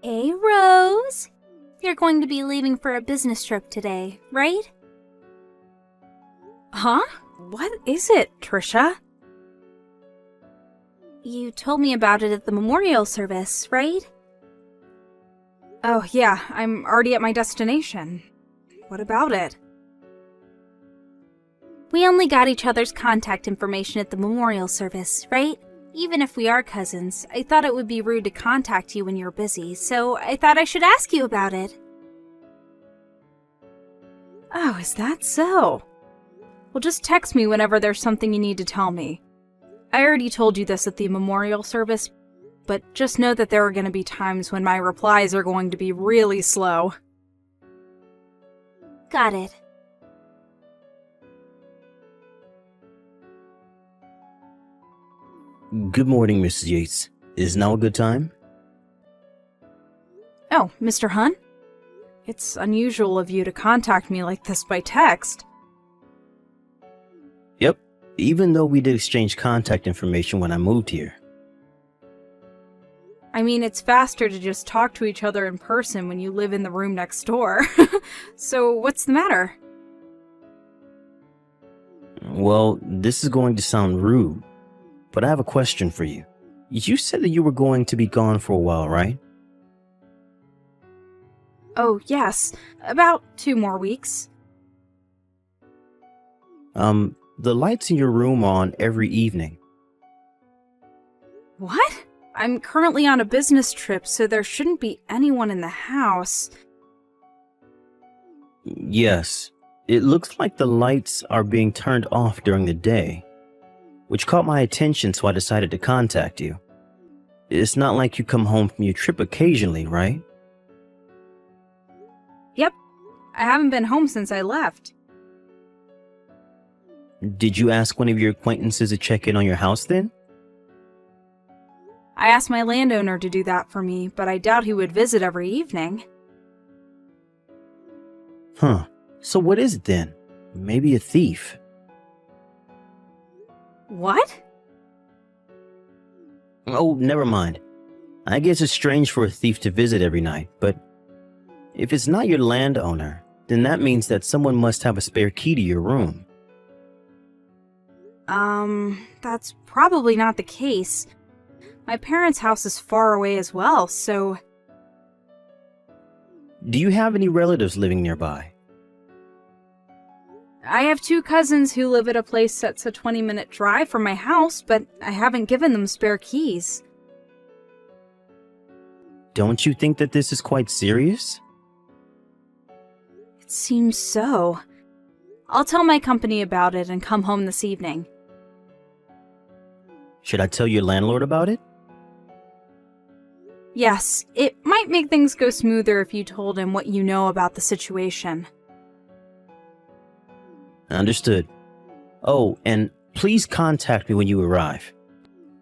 Hey, Rose. You're going to be leaving for a business trip today, right? Huh? What is it, Trisha? You told me about it at the memorial service, right? Oh, yeah, I'm already at my destination. What about it? We only got each other's contact information at the memorial service, right? Even if we are cousins, I thought it would be rude to contact you when you're busy, so I thought I should ask you about it. Oh, is that so? Well, just text me whenever there's something you need to tell me. I already told you this at the memorial service, but just know that there are going to be times when my replies are going to be really slow. Got it. Good morning, Mrs. Yates. Is now a good time? Oh, Mr. Hunt? It's unusual of you to contact me like this by text. Yep, even though we did exchange contact information when I moved here. I mean, it's faster to just talk to each other in person when you live in the room next door. So, what's the matter? Well, this is going to sound rude, but I have a question for you. You said that you were going to be gone for a while, right? Oh, yes. About 2 more weeks. The lights in your room are on every evening. What? I'm currently on a business trip, so there shouldn't be anyone in the house. Yes, it looks like the lights are being turned off during the day, which caught my attention, so I decided to contact you. It's not like you come home from your trip occasionally, right? Yep. I haven't been home since I left. Did you ask one of your acquaintances to check in on your house then? I asked my landowner to do that for me, but I doubt he would visit every evening. Huh. So what is it then? Maybe a thief. What? Oh, never mind. I guess it's strange for a thief to visit every night, but if it's not your landowner, then that means that someone must have a spare key to your room. That's probably not the case. My parents' house is far away as well, so... Do you have any relatives living nearby? I have 2 cousins who live at a place that's a 20-minute drive from my house, but I haven't given them spare keys. Don't you think that this is quite serious? It seems so. I'll tell my company about it and come home this evening. Should I tell your landlord about it? Yes, it might make things go smoother if you told him what you know about the situation. Understood. Oh, and please contact me when you arrive.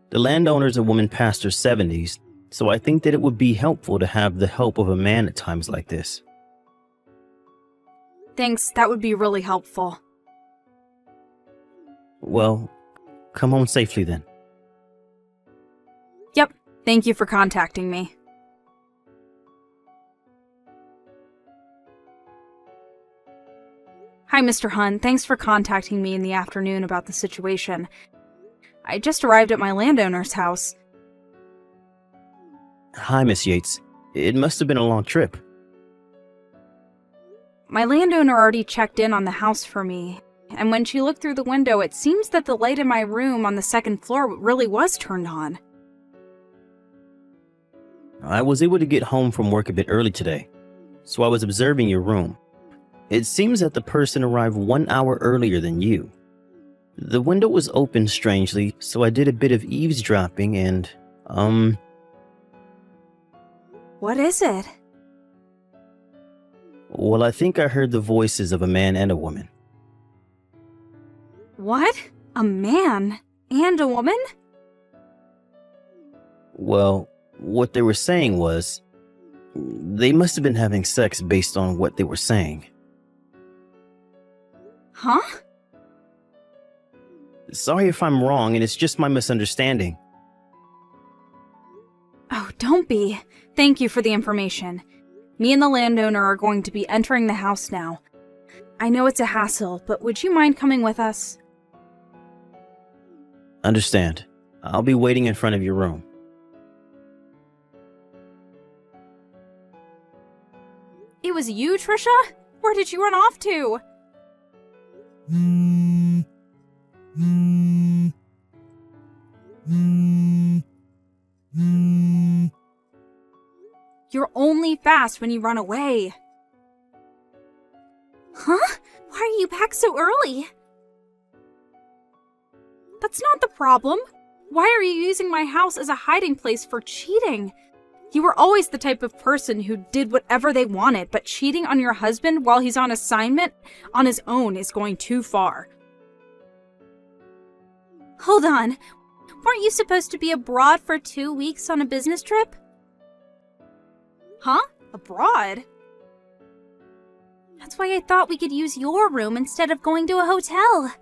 The landowner's a woman past her 70s, so I think that it would be helpful to have the help of a man at times like this. Thanks, that would be really helpful. Well, come home safely then. Yep, thank you for contacting me. Hi, Mr. Hunt. Thanks for contacting me in the afternoon about the situation. I just arrived at my landowner's house. Hi, Miss Yates. It must have been a long trip. My landowner already checked in on the house for me, and when she looked through the window, it seems that the light in my room on the 2nd floor really was turned on. I was able to get home from work a bit early today, so I was observing your room. It seems that the person arrived 1 hour earlier than you. The window was open strangely, so I did a bit of eavesdropping and, What is it? well, I think I heard the voices of a man and a woman. What? A man and a woman? Well, what they were saying was, they must have been having sex based on what they were saying. Huh? Sorry if I'm wrong and it's just my misunderstanding. Oh, Don't be. Thank you for the information. Me and the landowner are going to be entering the house now. I know it's a hassle, but would you mind coming with us? Understand. I'll be waiting in front of your room. It was you, Trisha? Where did you run off to? You're only fast when you run away. Huh? Why are you back so early? That's not the problem. Why are you using my house as a hiding place for cheating? You were always the type of person who did whatever they wanted, but cheating on your husband while he's on assignment on his own is going too far. Hold on. Weren't you supposed to be abroad for 2 weeks on a business trip? Huh? Abroad? That's why I thought we could use your room instead of going to a hotel.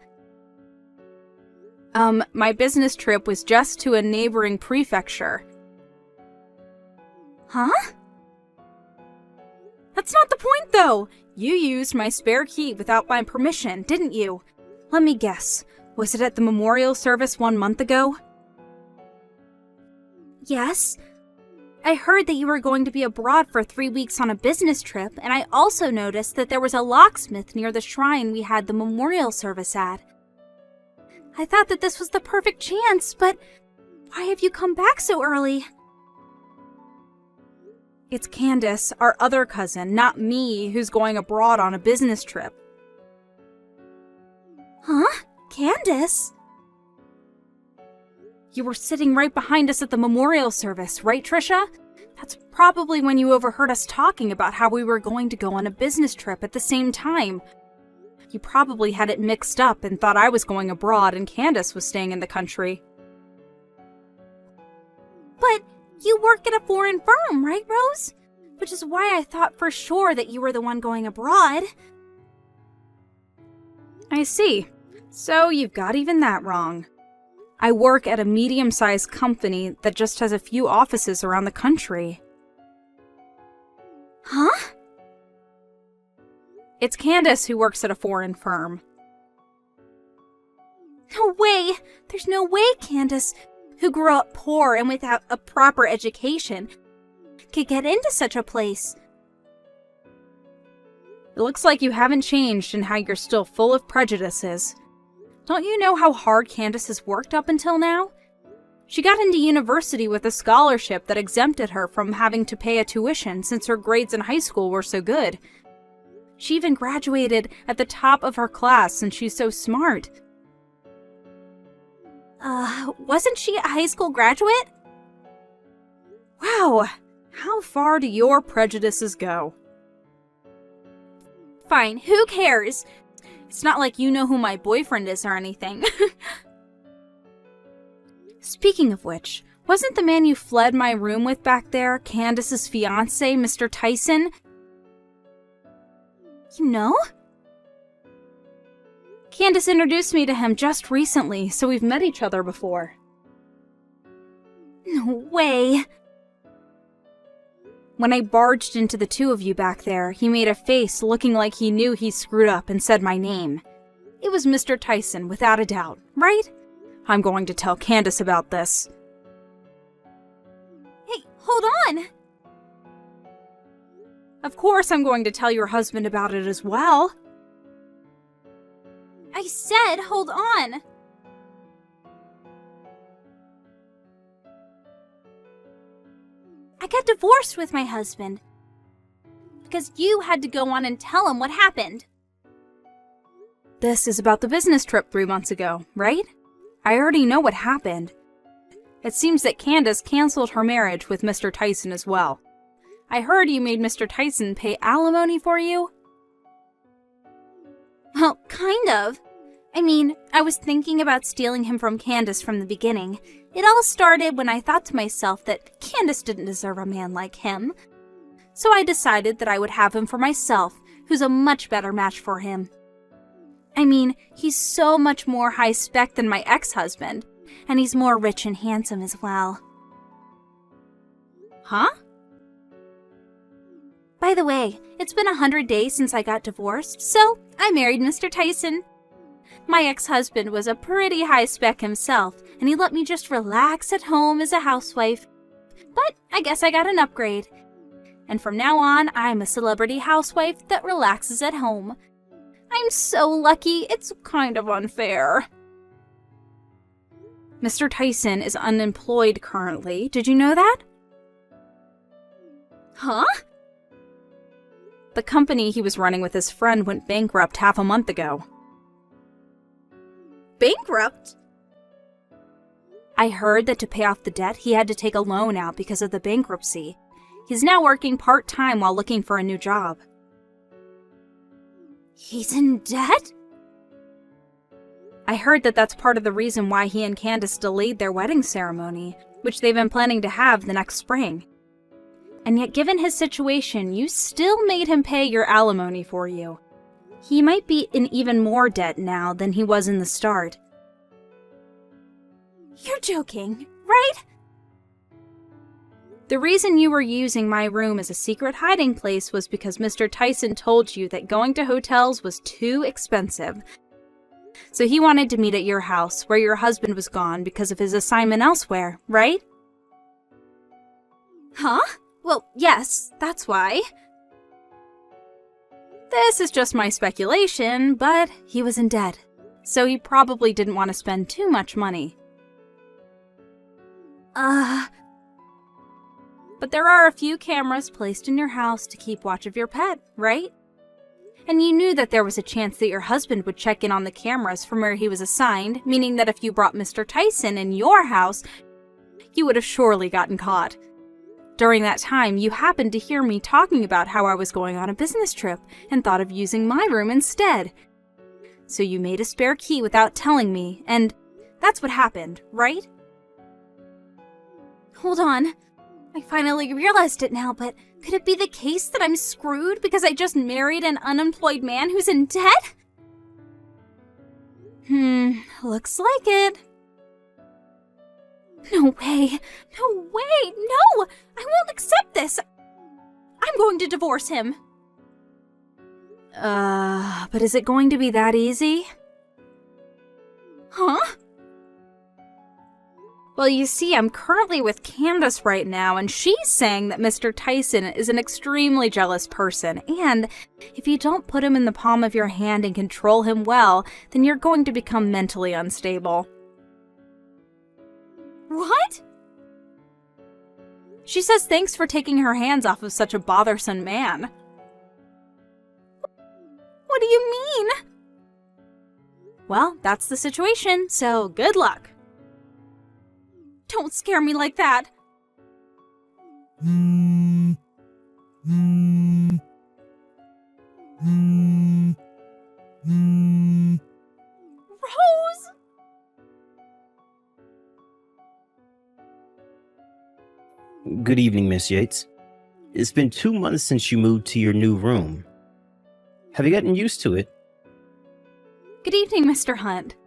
My business trip was just to a neighboring prefecture. Huh? That's not the point, though! You used my spare key without my permission, didn't you? Let me guess. Was it at the memorial service 1 month ago? Yes. I heard that you were going to be abroad for 3 weeks on a business trip, and I also noticed that there was a locksmith near the shrine we had the memorial service at. I thought that this was the perfect chance, but why have you come back so early? It's Candace, our other cousin, not me, who's going abroad on a business trip. Huh? Candace? You were sitting right behind us at the memorial service, right, Trisha? That's probably when you overheard us talking about how we were going to go on a business trip at the same time. You probably had it mixed up and thought I was going abroad and Candace was staying in the country. But you work at a foreign firm, right, Rose? Which is why I thought for sure that you were the one going abroad. I see. So you've got even that wrong. I work at a medium-sized company that just has a few offices around the country. Huh? It's Candace who works at a foreign firm. No way! There's no way Candace, who grew up poor and without a proper education, could get into such a place. It looks like you haven't changed and how you're still full of prejudices. Don't you know how hard Candace has worked up until now? She got into university with a scholarship that exempted her from having to pay a tuition since her grades in high school were so good. She even graduated at the top of her class since she's so smart. Wasn't she a high school graduate? Wow, how far do your prejudices go? Fine, who cares? It's not like you know who my boyfriend is or anything. Speaking of which, wasn't the man you fled my room with back there Candace's fiancé, Mr. Tyson? You know? Candace introduced me to him just recently, so we've met each other before. No way. When I barged into the two of you back there, he made a face looking like he knew he screwed up and said my name. It was Mr. Tyson, without a doubt, right? I'm going to tell Candace about this. Hey, hold on! Of course I'm going to tell your husband about it as well. I said hold on! I got divorced with my husband because you had to go on and tell him what happened. This is about the business trip 3 months ago, right? I already know what happened. It seems that Candace canceled her marriage with Mr. Tyson as well. I heard you made Mr. Tyson pay alimony for you? Well, kind of. I mean, I was thinking about stealing him from Candace from the beginning. It all started when I thought to myself that Candace didn't deserve a man like him. So I decided that I would have him for myself, who's a much better match for him. I mean, he's so much more high-spec than my ex-husband, and he's more rich and handsome as well. Huh? By the way, it's been 100 days since I got divorced, so I married Mr. Tyson. My ex-husband was a pretty high spec himself, and he let me just relax at home as a housewife. But I guess I got an upgrade. And from now on, I'm a celebrity housewife that relaxes at home. I'm so lucky, it's kind of unfair. Mr. Tyson is unemployed currently. Did you know that? Huh? The company he was running with his friend went bankrupt half a month ago. Bankrupt? I heard that to pay off the debt, he had to take a loan out because of the bankruptcy. He's now working part-time while looking for a new job. He's in debt? I heard that that's part of the reason why he and Candace delayed their wedding ceremony, which they've been planning to have the next spring. And yet, given his situation, you still made him pay your alimony for you. He might be in even more debt now than he was in the start. You're joking, right? The reason you were using my room as a secret hiding place was because Mr. Tyson told you that going to hotels was too expensive. So he wanted to meet at your house, where your husband was gone because of his assignment elsewhere, right? Huh? Well, yes, that's why. This is just my speculation, but he was in debt, so he probably didn't want to spend too much money. But there are a few cameras placed in your house to keep watch of your pet, right? And you knew that there was a chance that your husband would check in on the cameras from where he was assigned, meaning that if you brought Mr. Tyson in your house, you would have surely gotten caught. During that time, you happened to hear me talking about how I was going on a business trip and thought of using my room instead. So you made a spare key without telling me, and that's what happened, right? Hold on. I finally realized it now, but could it be the case that I'm screwed because I just married an unemployed man who's in debt? Looks like it. No way! No way! No! I won't accept this! I'm going to divorce him! But is it going to be that easy? Huh? Well, you see, I'm currently with Candace right now, and she's saying that Mr. Tyson is an extremely jealous person, and if you don't put him in the palm of your hand and control him well, then you're going to become mentally unstable. What? She says thanks for taking her hands off of such a bothersome man. What do you mean? Well, that's the situation, so good luck. Don't scare me like that. Rose! Good evening, Miss Yates. It's been 2 months since you moved to your new room. Have you gotten used to it? Good evening, Mr. Hunt.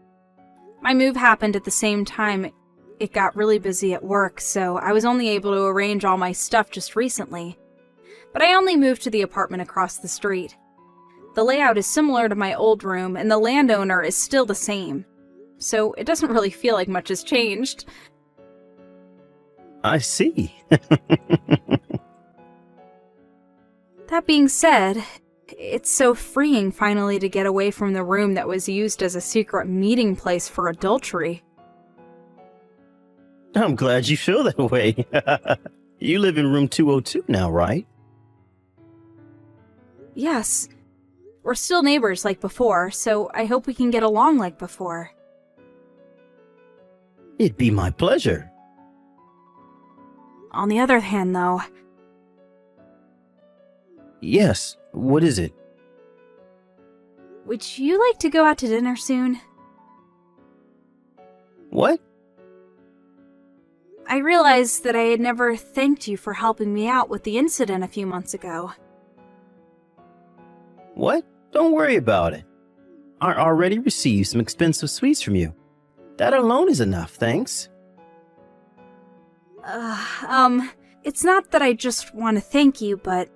My move happened at the same time. It got really busy at work, so I was only able to arrange all my stuff just recently. But I only moved to the apartment across the street. The layout is similar to my old room, and the landowner is still the same. So it doesn't really feel like much has changed. I see. That being said, it's so freeing finally to get away from the room that was used as a secret meeting place for adultery. I'm glad you feel that way. You live in room 202 now, right? Yes. We're still neighbors like before, so I hope we can get along like before. It'd be my pleasure. On the other hand, though... Yes, what is it? Would you like to go out to dinner soon? What? I realized that I had never thanked you for helping me out with the incident a few months ago. What? Don't worry about it. I already received some expensive sweets from you. That alone is enough, thanks. It's not that I just want to thank you, but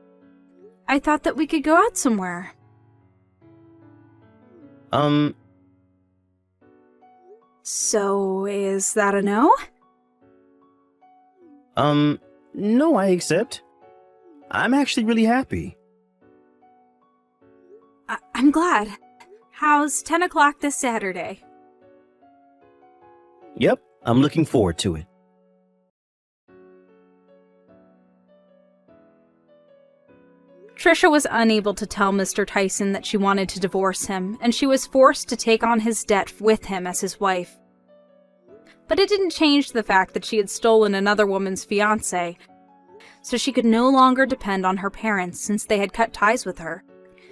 I thought that we could go out somewhere. So, is that a no? No, I accept. I'm actually really happy. I'm glad. How's 10 o'clock this Saturday? Yep, I'm looking forward to it. Trisha was unable to tell Mr. Tyson that she wanted to divorce him, and she was forced to take on his debt with him as his wife. But it didn't change the fact that she had stolen another woman's fiancé, so she could no longer depend on her parents since they had cut ties with her.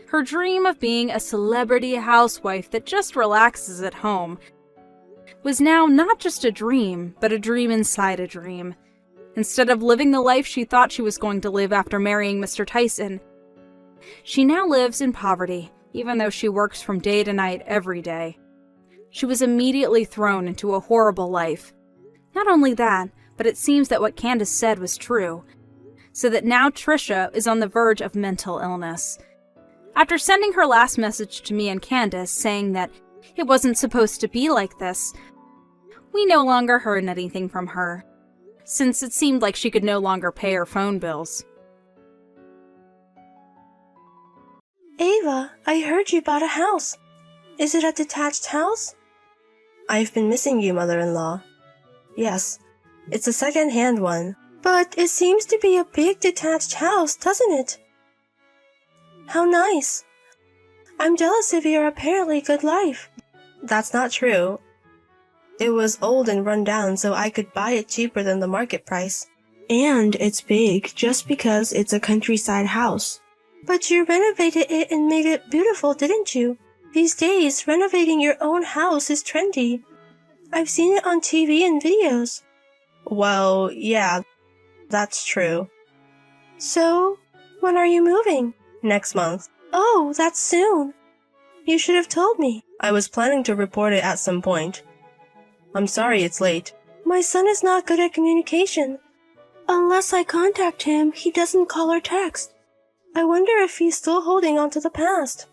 Her dream of being a celebrity housewife that just relaxes at home was now not just a dream, but a dream inside a dream. Instead of living the life she thought she was going to live after marrying Mr. Tyson, she now lives in poverty, even though she works from day to night every day. She was immediately thrown into a horrible life. Not only that, but it seems that what Candace said was true, so that now Trisha is on the verge of mental illness. After sending her last message to me and Candace saying that it wasn't supposed to be like this, we no longer heard anything from her, since it seemed like she could no longer pay her phone bills. Ava, I heard you bought a house. Is it a detached house? I've been missing you, mother-in-law. Yes, it's a second-hand one. But it seems to be a big detached house, doesn't it? How nice. I'm jealous of your apparently good life. That's not true. It was old and run down, so I could buy it cheaper than the market price. And it's big just because it's a countryside house. But you renovated it and made it beautiful, didn't you? These days, renovating your own house is trendy. I've seen it on TV and videos. Well, yeah, that's true. So, when are you moving? Next month. Oh, that's soon. You should have told me. I was planning to report it at some point. I'm sorry it's late. My son is not good at communication. Unless I contact him, he doesn't call or text. I wonder if he's still holding on to the past.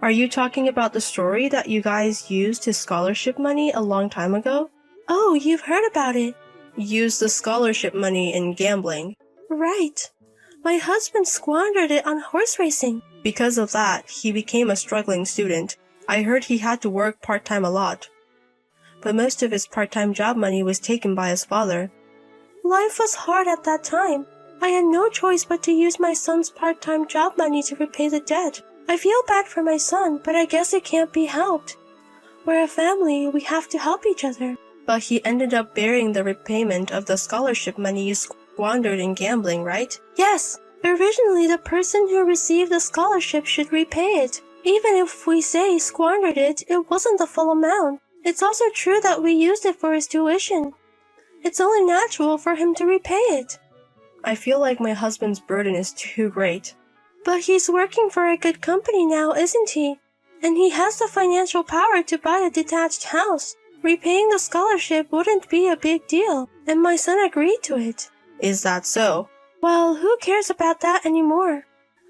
Are you talking about the story that you guys used his scholarship money a long time ago? Oh, you've heard about it. Used the scholarship money in gambling. Right. My husband squandered it on horse racing. Because of that, he became a struggling student. I heard he had to work part-time a lot. But most of his part-time job money was taken by his father. Life was hard at that time. I had no choice but to use my son's part-time job money to repay the debt. I feel bad for my son, but I guess it can't be helped. We're a family, we have to help each other. But he ended up bearing the repayment of the scholarship money you squandered in gambling, right? Yes. Originally, the person who received the scholarship should repay it. Even if we say squandered it, it wasn't the full amount. It's also true that we used it for his tuition. It's only natural for him to repay it. I feel like my husband's burden is too great. But he's working for a good company now, isn't he? And he has the financial power to buy a detached house. Repaying the scholarship wouldn't be a big deal, and my son agreed to it. Is that so? Well, who cares about that anymore?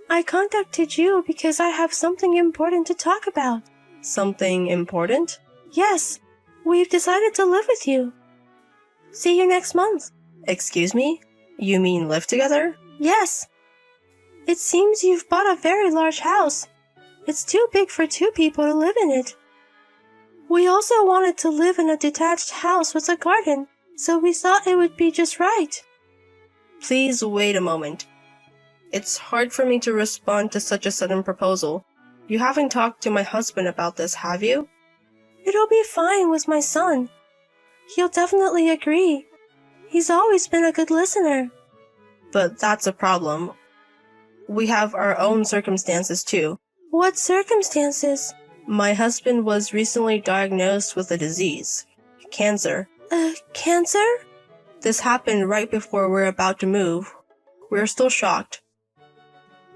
I contacted you because I have something important to talk about. Something important? Yes, we've decided to live with you. See you next month. Excuse me? You mean live together? Yes. It seems you've bought a very large house. It's too big for two people to live in it. We also wanted to live in a detached house with a garden, so we thought it would be just right. Please wait a moment. It's hard for me to respond to such a sudden proposal. You haven't talked to my husband about this, have you? It'll be fine with my son. He'll definitely agree. He's always been a good listener. But that's a problem. We have our own circumstances too. What circumstances? My husband was recently diagnosed with a disease. Cancer. Cancer? This happened right before we're about to move. We're still shocked.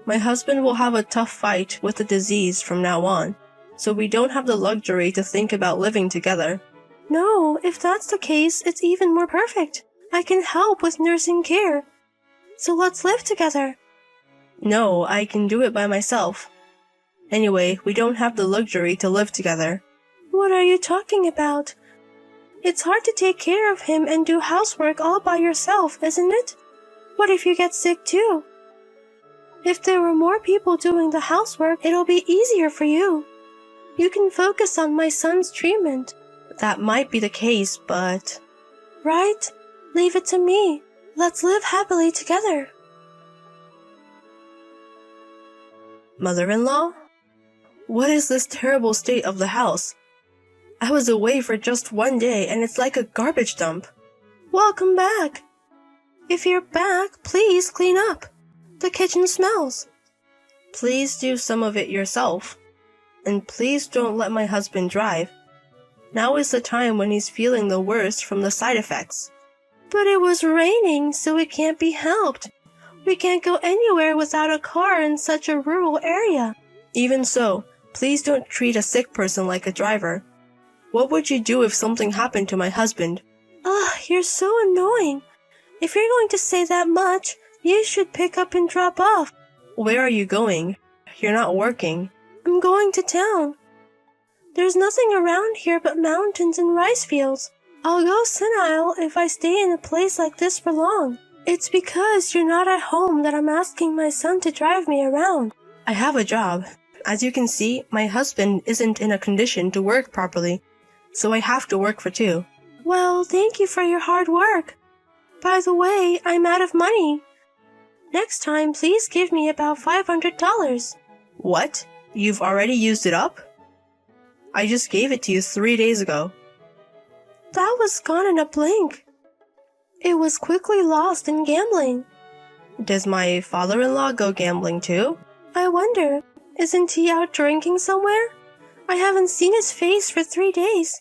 My husband will have a tough fight with the disease from now on, so we don't have the luxury to think about living together. No, if that's the case, it's even more perfect. I can help with nursing care. So let's live together. No, I can do it by myself. Anyway, we don't have the luxury to live together. What are you talking about? It's hard to take care of him and do housework all by yourself, isn't it? What if you get sick too? If there were more people doing the housework, it'll be easier for you. You can focus on my son's treatment. That might be the case, but... Right? Leave it to me. Let's live happily together. Mother-in-law? What is this terrible state of the house? I was away for just 1 day and it's like a garbage dump. Welcome back. If you're back, please clean up. The kitchen smells. Please do some of it yourself. And please don't let my husband drive. Now is the time when he's feeling the worst from the side effects. But it was raining, so it can't be helped. We can't go anywhere without a car in such a rural area. Even so, please don't treat a sick person like a driver. What would you do if something happened to my husband? Ugh, you're so annoying. If you're going to say that much, you should pick up and drop off. Where are you going? You're not working. I'm going to town. There's nothing around here but mountains and rice fields. I'll go senile if I stay in a place like this for long. It's because you're not at home that I'm asking my son to drive me around. I have a job. As you can see, my husband isn't in a condition to work properly, so I have to work for two. Well, thank you for your hard work. By the way, I'm out of money. Next time, please give me about $500. What? You've already used it up? I just gave it to you 3 days ago. That was gone in a blink. It was quickly lost in gambling. Does my father-in-law go gambling too? I wonder, isn't he out drinking somewhere? I haven't seen his face for 3 days.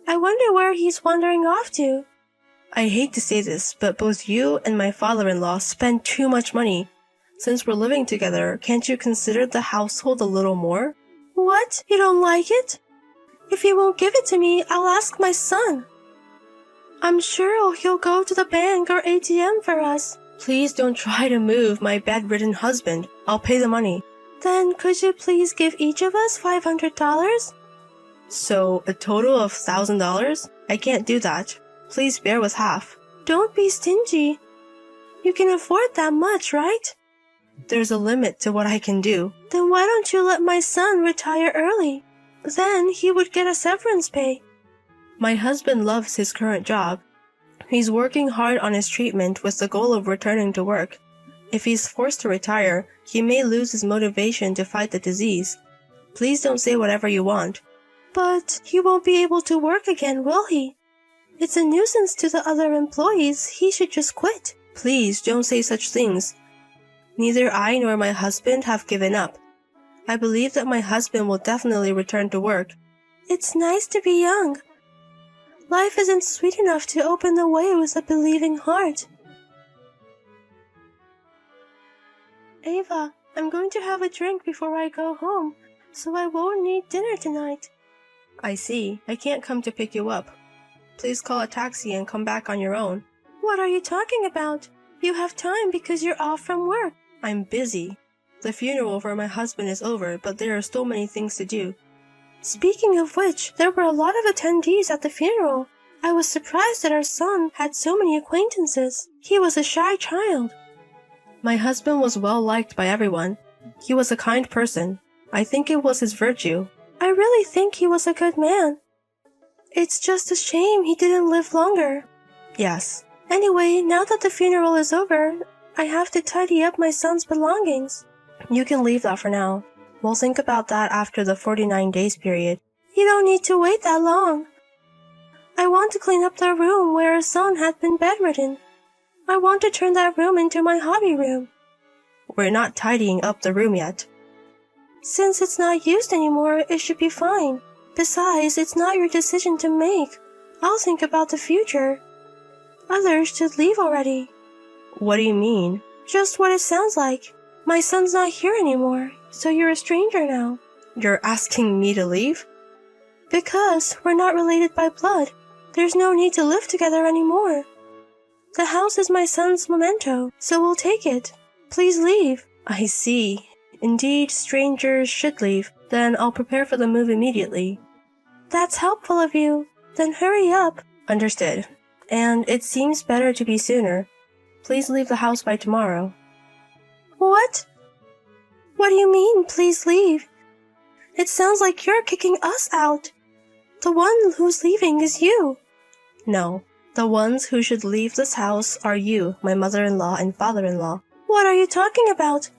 I wonder where he's wandering off to. I hate to say this, but both you and my father-in-law spend too much money. Since we're living together, can't you consider the household a little more? What? You don't like it? If you won't give it to me, I'll ask my son. I'm sure he'll go to the bank or ATM for us. Please don't try to move my bedridden husband. I'll pay the money. Then could you please give each of us $500? So, a total of $1,000? I can't do that. Please bear with half. Don't be stingy. You can afford that much, right? There's a limit to what I can do. Then why don't you let my son retire early? Then he would get a severance pay. My husband loves his current job. He's working hard on his treatment with the goal of returning to work. If he's forced to retire, he may lose his motivation to fight the disease. Please don't say whatever you want. But he won't be able to work again, will he? It's a nuisance to the other employees. He should just quit. Please don't say such things. Neither I nor my husband have given up. I believe that my husband will definitely return to work. It's nice to be young. Life isn't sweet enough to open the way with a believing heart. Ava, I'm going to have a drink before I go home, so I won't need dinner tonight. I see. I can't come to pick you up. Please call a taxi and come back on your own. What are you talking about? You have time because you're off from work. I'm busy. The funeral for my husband is over, but there are still many things to do. Speaking of which, there were a lot of attendees at the funeral. I was surprised that our son had so many acquaintances. He was a shy child. My husband was well liked by everyone. He was a kind person. I think it was his virtue. I really think he was a good man. It's just a shame he didn't live longer. Yes. Anyway, now that the funeral is over, I have to tidy up my son's belongings. You can leave that for now. We'll think about that after the 49 days period. You don't need to wait that long. I want to clean up the room where our son had been bedridden. I want to turn that room into my hobby room. We're not tidying up the room yet. Since it's not used anymore, it should be fine. Besides, it's not your decision to make. I'll think about the future. Others should leave already. What do you mean? Just what it sounds like. My son's not here anymore, so you're a stranger now. You're asking me to leave? Because we're not related by blood. There's no need to live together anymore. The house is my son's memento, so we'll take it. Please leave. I see. Indeed, strangers should leave. Then I'll prepare for the move immediately. That's helpful of you. Then hurry up. Understood. And it seems better to be sooner. Please leave the house by tomorrow. What? What do you mean, please leave? It sounds like you're kicking us out. The one who's leaving is you. No, the ones who should leave this house are you, my mother-in-law and father-in-law. What are you talking about?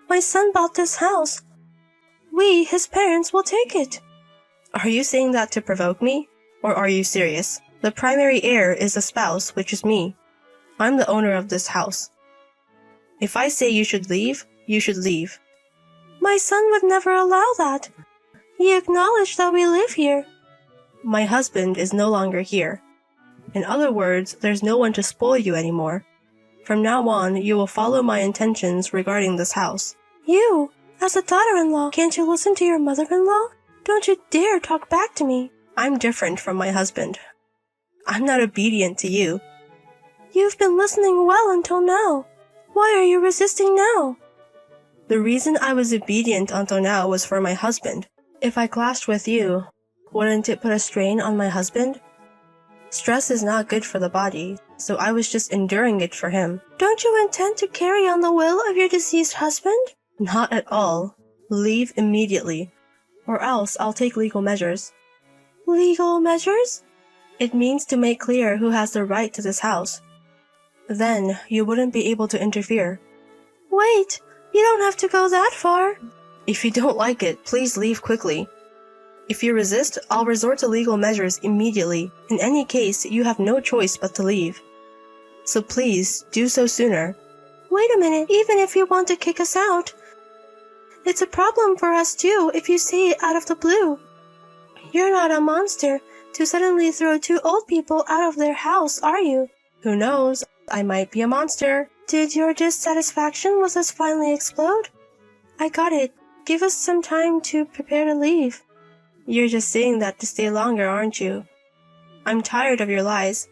My son bought this house. We, his parents, will take it. Are you saying that to provoke me? Or are you serious? The primary heir is the spouse, which is me. I'm the owner of this house. If I say you should leave, you should leave. My son would never allow that. He acknowledged that we live here. My husband is no longer here. In other words, there's no one to spoil you anymore. From now on, you will follow my intentions regarding this house. You, as a daughter-in-law, can't you listen to your mother-in-law? Don't you dare talk back to me. I'm different from my husband. I'm not obedient to you. You've been listening well until now. Why are you resisting now? The reason I was obedient until now was for my husband. If I clashed with you, wouldn't it put a strain on my husband? Stress is not good for the body, so I was just enduring it for him. Don't you intend to carry on the will of your deceased husband? Not at all. Leave immediately, or else I'll take legal measures. Legal measures? It means to make clear who has the right to this house. Then you wouldn't be able to interfere. Wait, you don't have to go that far. If you don't like it, please leave quickly. If you resist, I'll resort to legal measures immediately. In any case, you have no choice but to leave. So please, do so sooner. Wait a minute, even if you want to kick us out, it's a problem for us too if you say it out of the blue. You're not a monster to suddenly throw two old people out of their house, are you? Who knows? I might be a monster. Did your dissatisfaction with us finally explode? I got it. Give us some time to prepare to leave. You're just saying that to stay longer, aren't you? I'm tired of your lies.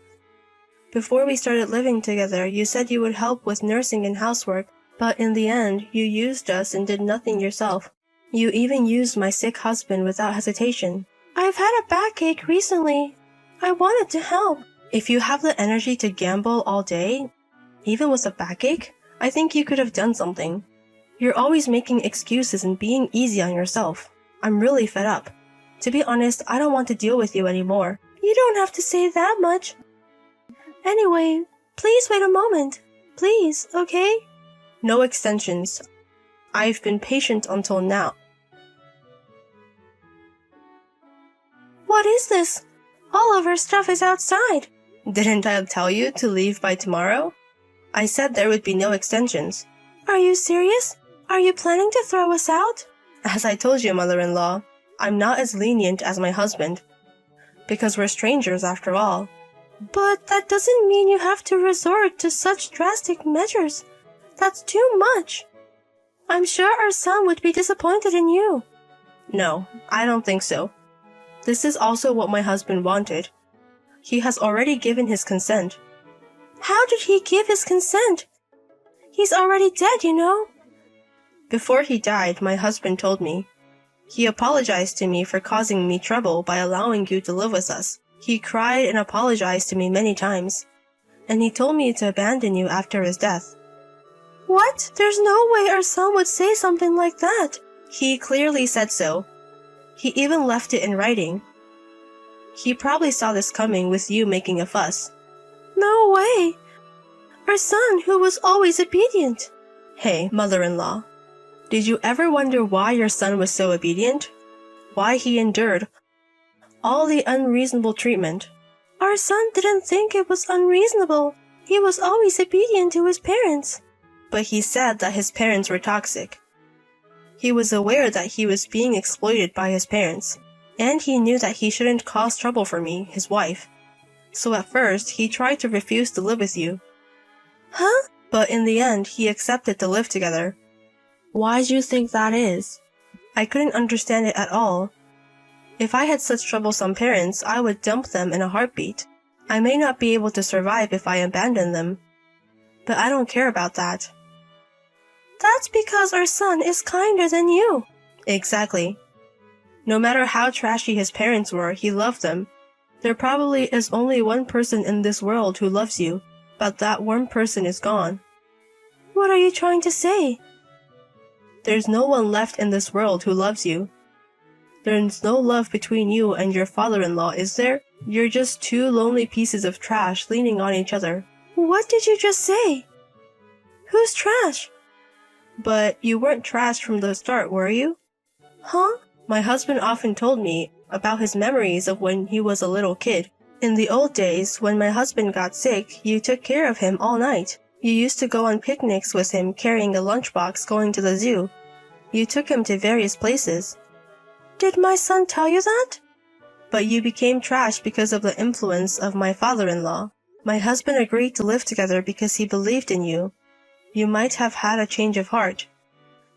Before we started living together, you said you would help with nursing and housework, but in the end, you used us and did nothing yourself. You even used my sick husband without hesitation. I've had a backache recently. I wanted to help. If you have the energy to gamble all day, even with a backache, I think you could have done something. You're always making excuses and being easy on yourself. I'm really fed up. To be honest, I don't want to deal with you anymore. You don't have to say that much. Anyway, please wait a moment. Please, okay? No extensions. I've been patient until now. What is this? All of our stuff is outside. Didn't I tell you to leave by tomorrow? I said there would be no extensions. Are you serious? Are you planning to throw us out? As I told you, mother-in-law, I'm not as lenient as my husband. Because we're strangers after all. But that doesn't mean you have to resort to such drastic measures. That's too much. I'm sure our son would be disappointed in you. No, I don't think so. This is also what my husband wanted. He has already given his consent. How did he give his consent? He's already dead, you know. Before he died, my husband told me. He apologized to me for causing me trouble by allowing you to live with us. He cried and apologized to me many times. And he told me to abandon you after his death. What? There's no way our son would say something like that. He clearly said so. He even left it in writing. He probably saw this coming with you making a fuss. No way. Our son, who was always obedient. Hey, mother-in-law. Did you ever wonder why your son was so obedient? Why he endured all the unreasonable treatment? Our son didn't think it was unreasonable. He was always obedient to his parents. But he said that his parents were toxic. He was aware that he was being exploited by his parents. And he knew that he shouldn't cause trouble for me, his wife. So at first, he tried to refuse to live with you. Huh? But in the end, he accepted to live together. Why do you think that is? I couldn't understand it at all. If I had such troublesome parents, I would dump them in a heartbeat. I may not be able to survive if I abandon them, but I don't care about that. That's because our son is kinder than you. Exactly. No matter how trashy his parents were, he loved them. There probably is only one person in this world who loves you, but that one person is gone. What are you trying to say? There's no one left in this world who loves you. There's no love between you and your father-in-law, is there? You're just two lonely pieces of trash leaning on each other. What did you just say? Who's trash? But you weren't trash from the start, were you? Huh? My husband often told me about his memories of when he was a little kid. In the old days, when my husband got sick, you took care of him all night. You used to go on picnics with him carrying a lunchbox going to the zoo. You took him to various places. Did my son tell you that? But you became trash because of the influence of my father-in-law. My husband agreed to live together because he believed in you. You might have had a change of heart.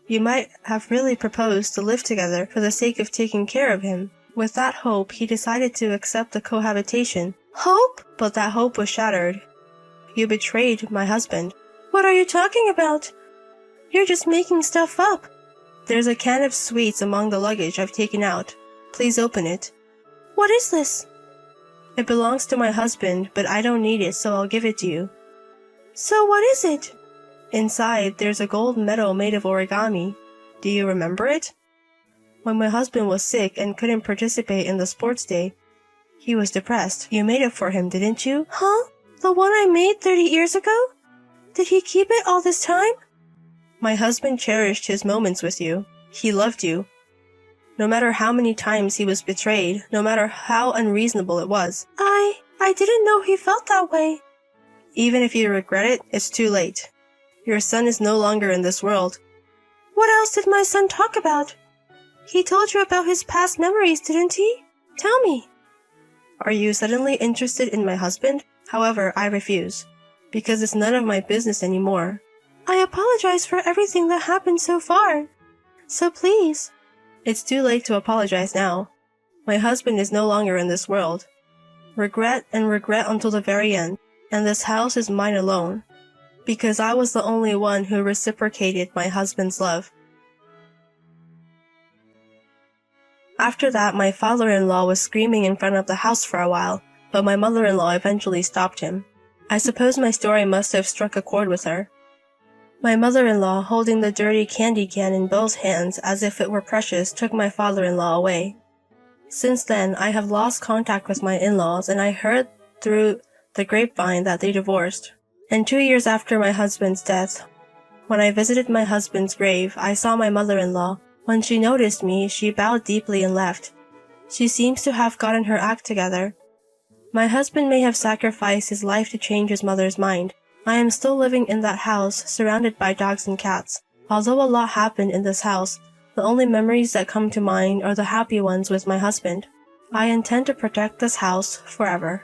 You might have really proposed to live together for the sake of taking care of him. With that hope, he decided to accept the cohabitation. Hope? But that hope was shattered. You betrayed my husband. What are you talking about? You're just making stuff up. There's a can of sweets among the luggage I've taken out. Please open it. What is this? It belongs to my husband, but I don't need it, so I'll give it to you. So what is it? Inside, there's a gold medal made of origami. Do you remember it? When my husband was sick and couldn't participate in the sports day, he was depressed. You made it for him, didn't you? Huh? The one I made 30 years ago? Did he keep it all this time? My husband cherished his moments with you. He loved you. No matter how many times he was betrayed, no matter how unreasonable it was. I didn't know he felt that way. Even if you regret it, it's too late. Your son is no longer in this world. What else did my son talk about? He told you about his past memories, didn't he? Tell me. Are you suddenly interested in my husband? However, I refuse, because it's none of my business anymore. I apologize for everything that happened so far. So please. It's too late to apologize now. My husband is no longer in this world. Regret and regret until the very end, and this house is mine alone, because I was the only one who reciprocated my husband's love. After that, my father-in-law was screaming in front of the house for a while, but my mother-in-law eventually stopped him. I suppose my story must have struck a chord with her. My mother-in-law, holding the dirty candy can in both hands as if it were precious, took my father-in-law away. Since then, I have lost contact with my in-laws, and I heard through the grapevine that they divorced. And 2 years after my husband's death, when I visited my husband's grave, I saw my mother-in-law. When she noticed me, she bowed deeply and left. She seems to have gotten her act together. My husband may have sacrificed his life to change his mother's mind. I am still living in that house, surrounded by dogs and cats. Although a lot happened in this house, the only memories that come to mind are the happy ones with my husband. I intend to protect this house forever.